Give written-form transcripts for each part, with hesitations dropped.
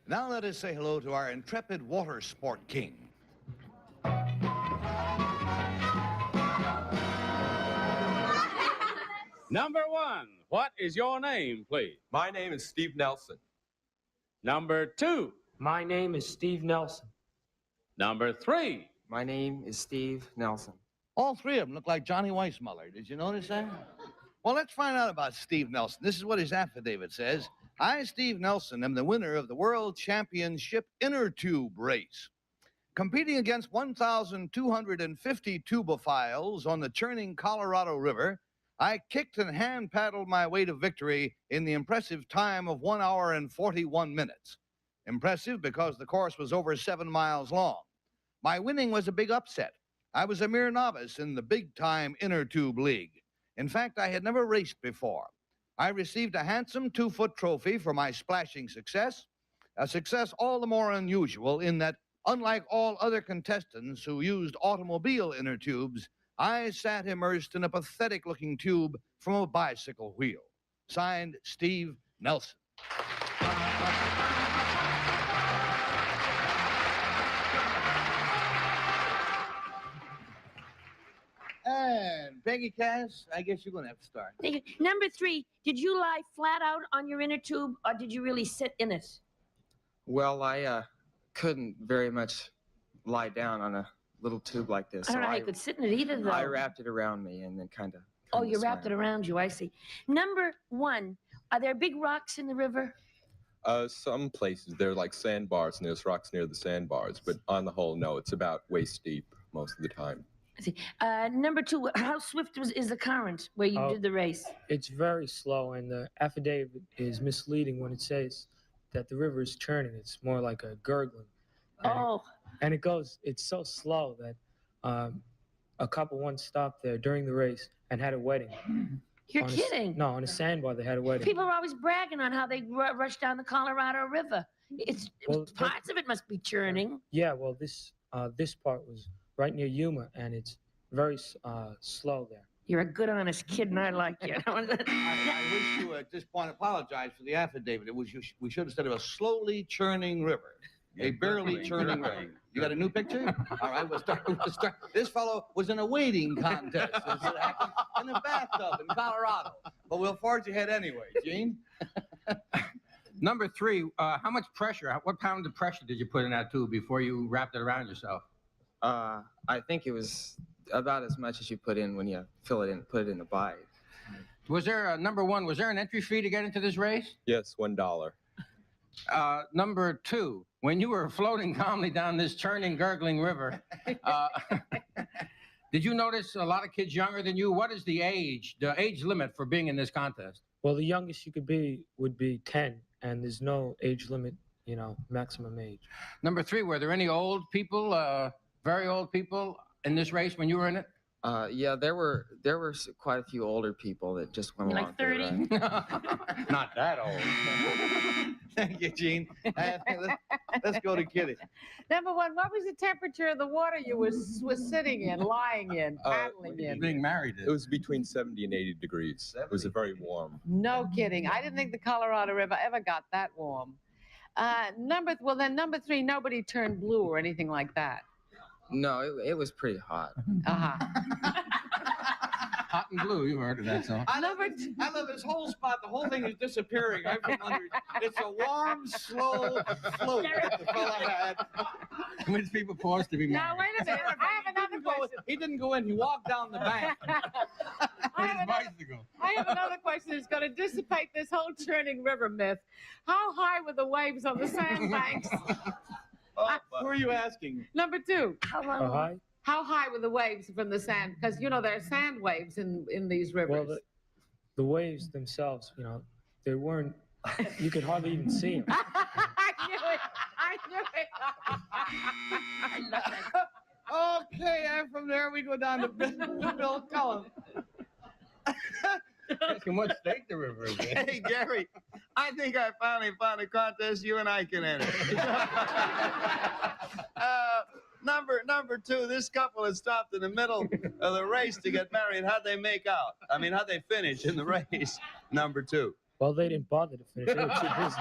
Now let us say hello to our intrepid water sport king. Number 1, what is your name, please? My name is Steve Nelson. Number 2. My name is Steve Nelson. Number 3. My name is Steve Nelson. All three of them look like Johnny Weissmuller. Did you notice that? Well, let's find out about Steve Nelson. This is what his affidavit says. I, Steve Nelson, am the winner of the World Championship Inner Tube Race. Competing against 1,250 tubophiles on the churning Colorado River, I kicked and hand-paddled my way to victory in the impressive time of 1 hour and 41 minutes. Impressive because the course was over 7 miles long. My winning was a big upset. I was a mere novice in the big-time Inner Tube League. In fact, I had never raced before. I received a handsome 2-foot trophy for my splashing success, a success all the more unusual in that, unlike all other contestants who used automobile inner tubes, I sat immersed in a pathetic-looking tube from a bicycle wheel. Signed, Steve Nelson. And Peggy Cass, I guess you're going to have to start. Thank you. Number 3, did you lie flat out on your inner tube, or did you really sit in it? Well, I couldn't very much lie down on a little tube like this. I don't know how you could sit in it either, though. I wrapped it around me and then kind of. Oh, you wrapped it around you, I see. Number 1, are there big rocks in the river? Some places, there are like sandbars, and there's rocks near the sandbars, but on the whole, no, it's about waist deep most of the time. I see. Number 2, how swift is the current where you did the race? It's very slow, and the affidavit is misleading when it says that the river is churning. It's more like a gurgling. And it's so slow that a couple once stopped there during the race and had a wedding. You're kidding. No, on a sandbar they had a wedding. People are always bragging on how they rush down the Colorado River. Parts of it must be churning. Yeah, well, this part was right near Yuma, and it's very slow there. You're a good, honest kid, and I like you. I wish you at this point apologize for the affidavit. We should have said it was a slowly churning river. A barely churning river. You got a new picture? All right, we'll start. This fellow was in a wading contest. It happened in a bathtub in Colorado. But we'll forge ahead anyway. Gene? Number 3, how much pressure, what pound of pressure did you put in that tube before you wrapped it around yourself? I think it was about as much as you put in when you fill it in, put it in the bite. Was there, number 1, was there an entry fee to get into this race? Yes, $1. Number 2, when you were floating calmly down this churning, gurgling river, did you notice a lot of kids younger than you? What is the age limit for being in this contest? Well, the youngest you could be would be 10, and there's no age limit, maximum age. Number 3, were there any old people, very old people in this race when you were in it? Yeah, there were quite a few older people that just went along. Like 30? Not that old. Thank you, Gene. Let's go to Kitty. Number 1, what was the temperature of the water you was sitting in, lying in, paddling in? Being married. It was between 70 and 80 degrees. It was very warm. No kidding. I didn't think the Colorado River ever got that warm. Number 3, nobody turned blue or anything like that. No, it was pretty hot. Hot and blue, you heard of that song. I love this whole spot. The whole thing is disappearing. I'm from under. It's a warm, slow float that the fella had. Which people forced to be married. Now, wait a minute. I have another question. He didn't go in. He walked down the bank. I have another question that's going to dissipate this whole churning river myth. How high were the waves on the sandbanks? Who are you asking? Number 2. How high? How high were the waves from the sand? Because, there are sand waves in these rivers. Well, the waves themselves, they weren't, you could hardly even see them. I knew it. I love that. Okay, and from there we go down to Bill Cullen. Ask him what state the river is in. Hey, Gary, I think I finally found a contest you and I can enter. Number 2, this couple had stopped in the middle of the race to get married. How'd they make out? How'd they finish in the race? Number 2. Well, they didn't bother to finish. They were too busy.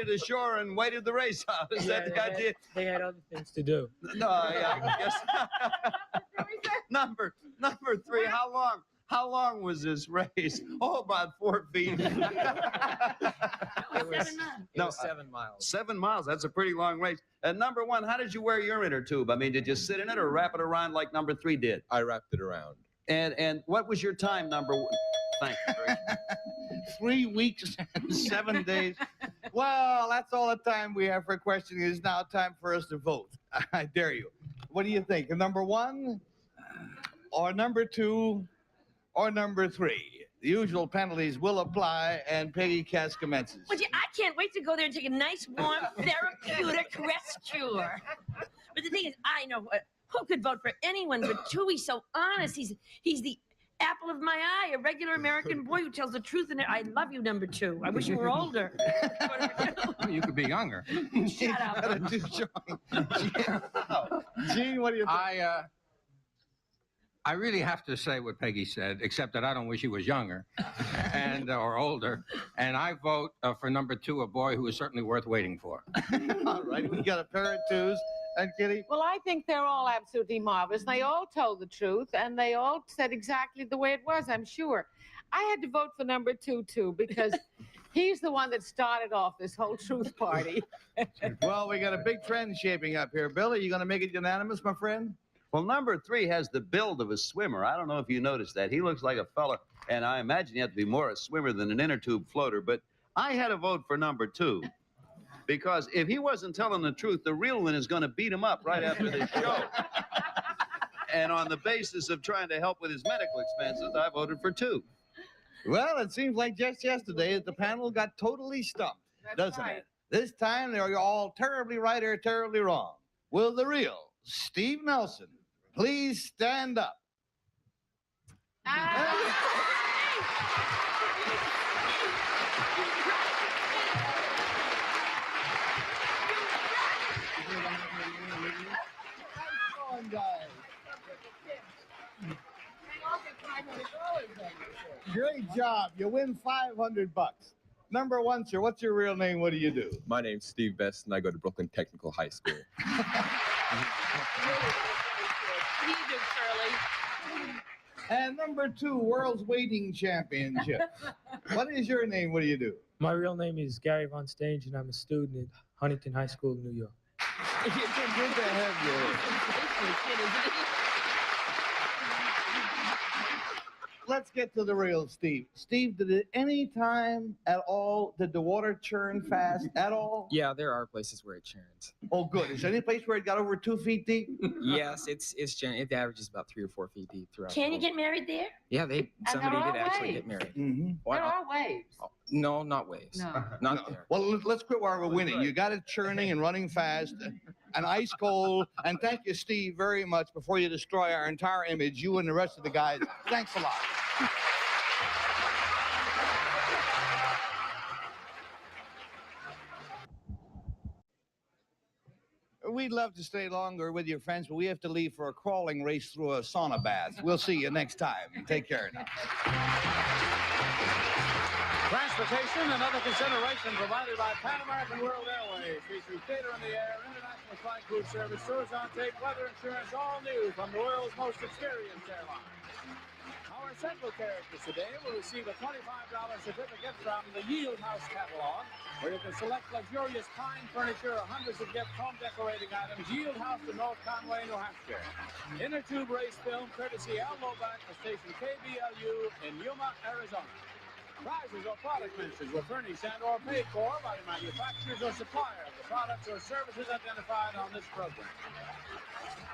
ashore and waited the race out. Is that the idea? They had other things to do. No, yeah, I guess. number three. How long was this race? Oh, about 4 feet. It was 7 miles. 7 miles. That's a pretty long race. And number one, how did you wear your inner tube? I mean, did you sit in it or wrap it around like number three did? I wrapped it around. And what was your time, number one? Thank you. 3 weeks and 7 days. Well, that's all the time we have for questioning. It is now time for us to vote. I dare you. What do you think? Number one, or number two, or number three? The usual penalties will apply, and Peggy Cass commences. Well, I can't wait to go there and take a nice, warm, therapeutic rest cure. But the thing is, I know who could vote for anyone but two. He's so honest. He's the apple of my eye, a regular American boy who tells the truth. And I love you, number two. I wish you were older. Well, you could be younger. Shut up. Gene, what do you think? I really have to say what Peggy said, except that I don't wish he was younger and or older. And I vote for number two, a boy who is certainly worth waiting for. All right, we got a pair of twos. And Kitty? Well, I think they're all absolutely marvelous. They all told the truth, and they all said exactly the way it was, I'm sure. I had to vote for number two, too, because he's the one that started off this whole truth party. Well, we got a big trend shaping up here. Bill, are you going to make it unanimous, my friend? Well, number three has the build of a swimmer. I don't know if you noticed that. He looks like a fella, and I imagine you have to be more a swimmer than an inner tube floater. But I had to vote for number two, because if he wasn't telling the truth, the real one is going to beat him up right after this show. And on the basis of trying to help with his medical expenses, I voted for two. Well, it seems like just yesterday that the panel got totally stumped, doesn't it? This time they're all terribly right or terribly wrong. Will the real Steve Nelson please stand up? Great job. You win $500. Number one, sir, what's your real name? What do you do? My name's Steve Best, and I go to Brooklyn Technical High School. What do you do, Shirley? And number two, World's Waiting Championship. What is your name? What do you do? My real name is Gary Von Stange, and I'm a student at Huntington High School in New York. Good to have you. Let's get to the real Steve. Steve, did at any time at all, did the water churn fast at all? Yeah, there are places where it churns. Oh, good. Is there any place where it got over 2 feet deep? Yes, it averages about 3 or 4 feet deep throughout. Can you get married there? Yeah, somebody there are did actually waves. get married. Mm-hmm. There are waves. No, not waves. No. Not there. Well, let's quit while we're winning. You got it churning and running fast and ice cold. And thank you, Steve, very much. Before you destroy our entire image, you and the rest of the guys, thanks a lot. We'd love to stay longer with your friends, but we have to leave for a crawling race through a sauna bath. We'll see you next time. Take care now. Transportation and other consideration provided by Pan American World Airways, featuring theater in the air, international flight crew service, tours on tape, weather insurance, all new from the world's most experienced airline. Our central characters today will receive a $25 certificate from the Yield House catalog, where you can select luxurious pine furniture or hundreds of gift home decorating items. Yield House in North Conway, New Hampshire. Inner tube race film courtesy Al Loback for station KBLU in Yuma, Arizona. Prizes or product mentions will furnish and or paid for by the manufacturers or supplier of the products or services identified on this program.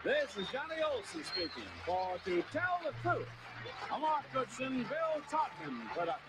This is Johnny Olson speaking for To Tell the Truth, a Mark Goodson, Bill Totman production.